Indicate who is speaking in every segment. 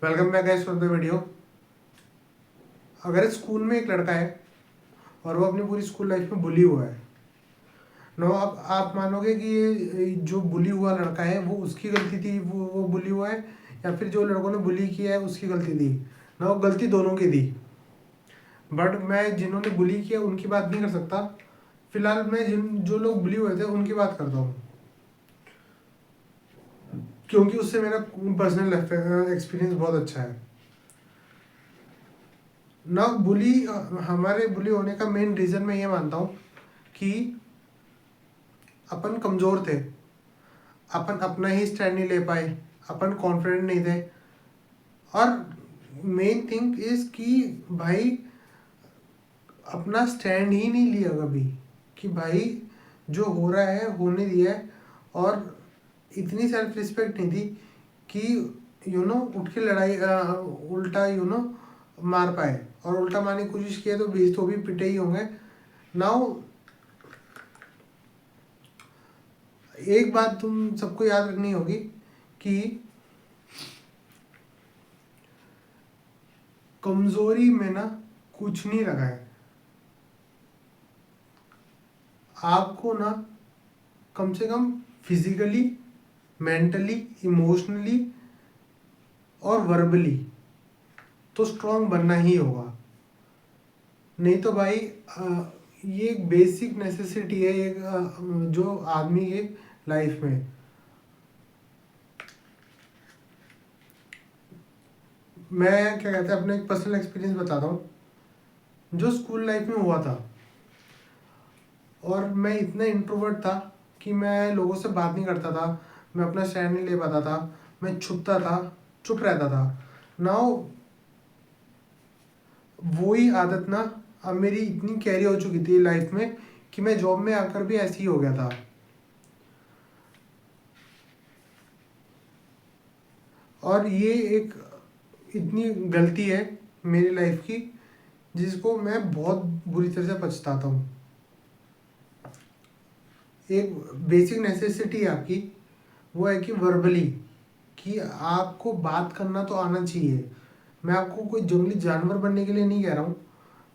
Speaker 1: Welcome back guys for the video. अगर school में एक लड़का है और वो अपनी पूरी स्कूल लाइफ में बुली हुआ है, नो अब आप मानोगे कि ये जो बुली हुआ लड़का है वो उसकी गलती थी, वो बुली हुआ है, या फिर जो लड़कों ने बुली किया है उसकी गलती थी? ना, वो गलती दोनों की थी। बट मैं जिन्होंने बुली किया उनकी बात नहीं कर सकता। फिलहाल मैं जो लोग बुली हुए थे उनकी बात करता हूँ, क्योंकि उससे मेरा पर्सनल एक्सपीरियंस बहुत अच्छा है ना। हमारे बुली होने का मेन रीज़न मैं ये मानता हूँ कि अपन कमज़ोर थे, अपन अपना ही स्टैंड नहीं ले पाए, अपन कॉन्फिडेंट नहीं थे। और मेन थिंग इज़ कि भाई अपना स्टैंड ही नहीं लिया कभी, कि भाई जो हो रहा है होने दिया है। और इतनी सेल्फ रिस्पेक्ट नहीं थी कि उठ के उल्टा मार पाए। और उल्टा मारने की कोशिश की है तो बीच तो भी पिटे ही होंगे। नाउ एक बात तुम सबको याद रखनी होगी कि कमजोरी में ना कुछ नहीं रखा है। आपको ना कम से कम फिजिकली, मेंटली, इमोशनली और वर्बली तो स्ट्रांग बनना ही होगा। नहीं तो भाई ये एक बेसिक नेसेसिटी है एक जो आदमी के लाइफ में। मैं क्या कहते हैं अपने एक पर्सनल एक्सपीरियंस बताता हूँ जो स्कूल लाइफ में हुआ था। और मैं इतना इंट्रोवर्ट था कि मैं लोगों से बात नहीं करता था, मैं अपना स्टैंड नहीं ले पाता था, मैं छुपता था, चुप रहता था। नाउ वही आदत ना अब मेरी इतनी कैरी हो चुकी थी लाइफ में कि मैं जॉब में आकर भी ऐसे ही हो गया था। और ये एक इतनी गलती है मेरी लाइफ की जिसको मैं बहुत बुरी तरह से पछताता हूँ। एक बेसिक नेसेसिटी है आपकी, वो है कि वर्बली, कि आपको बात करना तो आना चाहिए। मैं आपको कोई जंगली जानवर बनने के लिए नहीं कह रहा हूँ,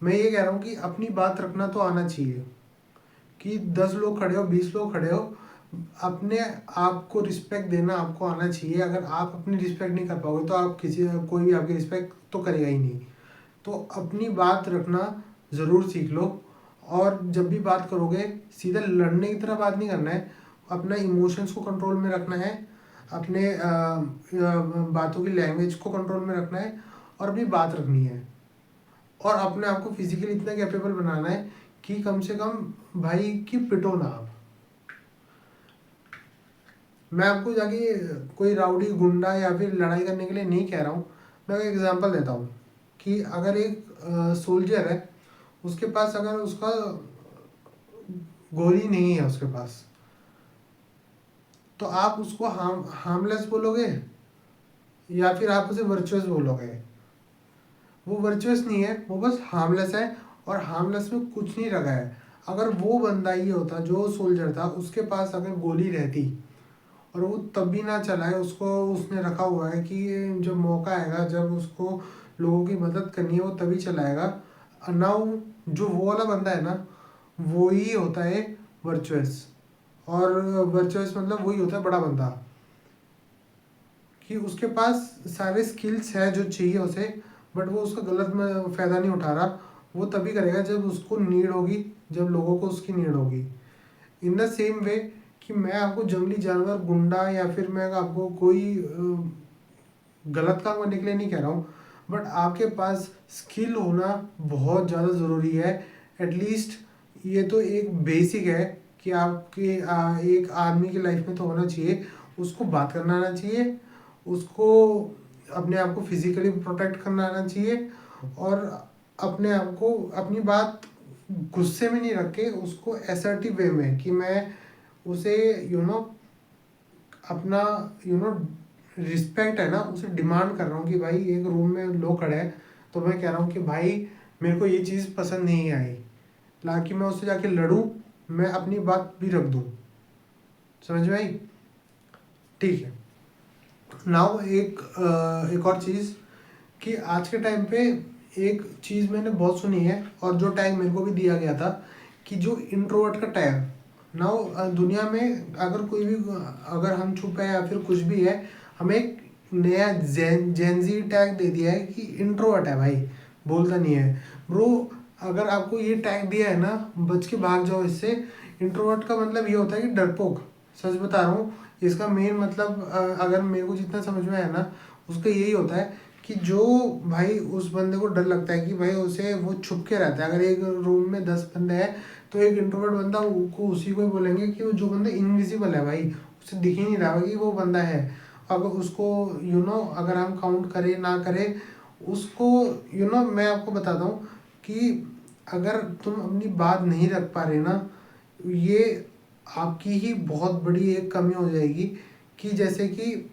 Speaker 1: मैं ये कह रहा हूँ कि अपनी बात रखना तो आना चाहिए। कि 10 लोग खड़े हो, 20 लोग खड़े हो, अपने आप को रिस्पेक्ट देना आपको आना चाहिए। अगर आप अपनी रिस्पेक्ट नहीं कर पाओगे तो आप कोई भी आपकी रिस्पेक्ट तो करेगा ही नहीं। तो अपनी बात रखना ज़रूर सीख लो। और जब भी बात करोगे सीधा लड़ने की तरह बात नहीं करना है, अपना इमोशंस को कंट्रोल में रखना है, अपने बातों की लैंग्वेज को कंट्रोल में रखना है और अपनी बात रखनी है। और अपने आप को फिजिकली इतना कैपेबल बनाना है कि कम से कम भाई की पिटो ना आप। मैं आपको जाके कोई राउडी गुंडा या फिर लड़ाई करने के लिए नहीं कह रहा हूँ। मैं एक एग्जांपल देता हूँ कि अगर एक सोल्जर है, उसके पास अगर उसका गोली नहीं है उसके पास, तो आप उसको हार्मलेस बोलोगे या फिर आप उसे वर्चुअस बोलोगे? वो वर्चुअस नहीं है, वो बस हार्मलेस है। और हार्मलेस में कुछ नहीं रखा है। अगर वो बंदा ही होता जो सोल्जर था, उसके पास अगर गोली रहती और वो तब भी ना चलाए, उसको उसने रखा हुआ है कि जब मौका आएगा, जब उसको लोगों की मदद करनी है वो तभी चलाएगा। नाउ जो वो वाला बंदा है ना, वो ही होता है वर्चुअस। और वर्चुअस मतलब वही होता है बड़ा बंदा, कि उसके पास सारे स्किल्स है जो चाहिए उसे, बट वो उसका गलत में फ़ायदा नहीं उठा रहा। वो तभी करेगा जब उसको नीड होगी, जब लोगों को उसकी नीड होगी। इन द सेम वे कि मैं आपको जंगली जानवर, गुंडा या फिर मैं आपको कोई गलत काम करने के लिए नहीं कह रहा हूँ, बट आपके पास स्किल होना बहुत ज़्यादा ज़रूरी है। एटलीस्ट ये तो एक बेसिक है कि आपके एक आदमी की लाइफ में तो होना चाहिए। उसको बात करना आना चाहिए, उसको अपने आप को फिजिकली प्रोटेक्ट करना आना चाहिए, और अपने आप को अपनी बात गुस्से में नहीं रख के उसको असर्टिव वे में, कि मैं उसे अपना रिस्पेक्ट है ना उसे डिमांड कर रहा हूँ कि भाई एक रूम में लोग खड़े हैं तो मैं कह रहा हूँ कि भाई मेरे को ये चीज़ पसंद नहीं आई, ना कि मैं उससे जाके लड़ूँ, मैं अपनी बात भी रख दूँ। समझ में आई? ठीक है। नाउ एक और चीज़ कि आज के टाइम पे एक चीज़ मैंने बहुत सुनी है और जो टैग मेरे को भी दिया गया था कि जो इंट्रोवर्ट का टैग, नाउ दुनिया में अगर कोई भी, अगर हम चुप है या फिर कुछ भी है, हमें एक नया जेनजी टैग दे दिया है कि इंट्रोवर्ट है भाई, बोलता नहीं है ब्रो। अगर आपको ये टैग दिया है ना, बच के भाग जाओ इससे। इंट्रोवर्ट का मतलब ये होता है कि डरपोक, सच बता रहा हूँ। इसका मेन मतलब अगर मेरे को जितना समझ में आया ना, उसका यही होता है कि जो भाई उस बंदे को डर लगता है कि भाई उसे वो छुप के रहता है। अगर एक रूम में 10 बंदे हैं तो एक इंट्रोवर्ट बंदा को उसी को ही बोलेंगे कि वो जो बंदा इनविजिबल है भाई, उसे दिख ही नहीं रहा कि वो बंदा है। अगर उसको अगर हम काउंट करें ना करें उसको, मैं आपको बताता हूँ कि अगर तुम अपनी बात नहीं रख पा रहे ना, ये आपकी ही बहुत बड़ी एक कमी हो जाएगी। कि जैसे कि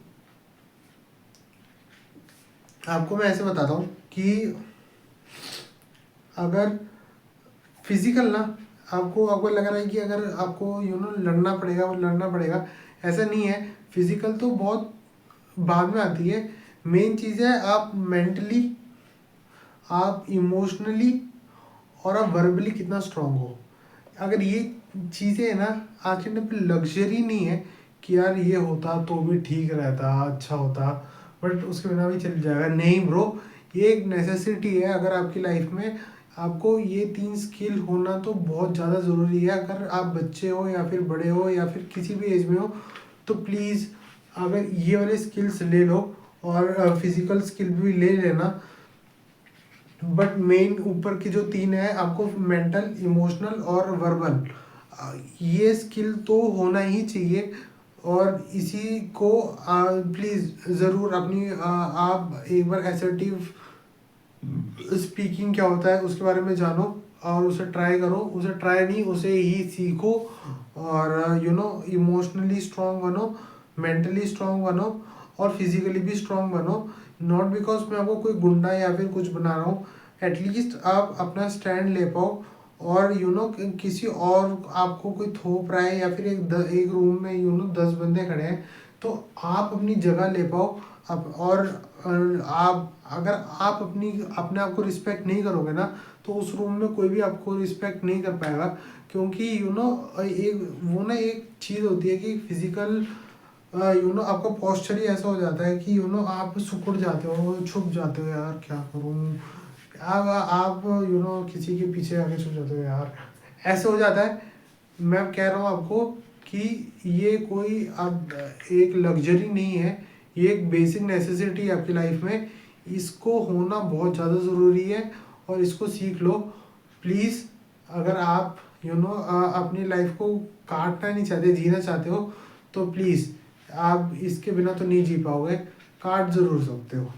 Speaker 1: आपको मैं ऐसे बताता हूँ कि अगर फिजिकल ना, आपको आपको लग रहा है कि अगर आपको लड़ना पड़ेगा, वो लड़ना पड़ेगा, ऐसा नहीं है। फिजिकल तो बहुत बाद में आती है। मेन चीज़ है आप मेंटली, आप इमोशनली और आप वर्बली कितना स्ट्रांग हो। अगर ये चीज़ें है ना, आज के टाइम पे लग्जरी नहीं है कि यार ये होता तो भी ठीक रहता, अच्छा होता, बट उसके बिना भी चल जाएगा। नहीं ब्रो, ये एक नेसेसिटी है। अगर आपकी लाइफ में आपको ये 3 स्किल होना तो बहुत ज़्यादा ज़रूरी है। अगर आप बच्चे हो या फिर बड़े हो या फिर किसी भी एज में हो, तो प्लीज़ अगर ये वाले स्किल्स ले लो और फिजिकल स्किल भी ले लेना। बट मेन ऊपर की जो 3 है, आपको मेंटल, इमोशनल और वर्बल, ये स्किल तो होना ही चाहिए। और इसी को प्लीज़ ज़रूर अपनी आप एक बार असर्टिव स्पीकिंग क्या होता है उसके बारे में जानो और उसे ट्राई करो। उसे ट्राई नहीं, उसे ही सीखो। और इमोशनली स्ट्रांग बनो, मेंटली स्ट्रांग बनो और फिजिकली भी स्ट्रांग बनो। नॉट बिकॉज मैं आपको कोई गुंडा या फिर कुछ बना रहा हूँ, एटलीस्ट आप अपना स्टैंड ले पाओ। और किसी और आपको कोई थोप रहा है या फिर एक रूम में 10 बंदे खड़े हैं, तो आप अपनी जगह ले पाओ। अब और आप अगर आप अपने आप को रिस्पेक्ट नहीं करोगे ना, तो उस रूम में कोई भी आपको रिस्पेक्ट नहीं कर पाएगा। क्योंकि एक चीज़ होती है कि फिजिकल आपका पॉस्चर ही ऐसा हो जाता है कि आप सुकुड़ जाते हो, छुप जाते हो, यार क्या करूँ। आप किसी के पीछे आगे छुप जाते हो यार, ऐसे हो जाता है। मैं कह रहा हूँ आपको कि ये कोई अब एक लग्जरी नहीं है, ये एक बेसिक नेसेसिटी है आपकी लाइफ में। इसको होना बहुत ज़्यादा ज़रूरी है और इसको सीख लो प्लीज़। अगर आप अपनी लाइफ को काटना नहीं चाहते, जीना चाहते हो, तो प्लीज़ आप इसके बिना तो नहीं जी पाओगे, काट ज़रूर सकते हो।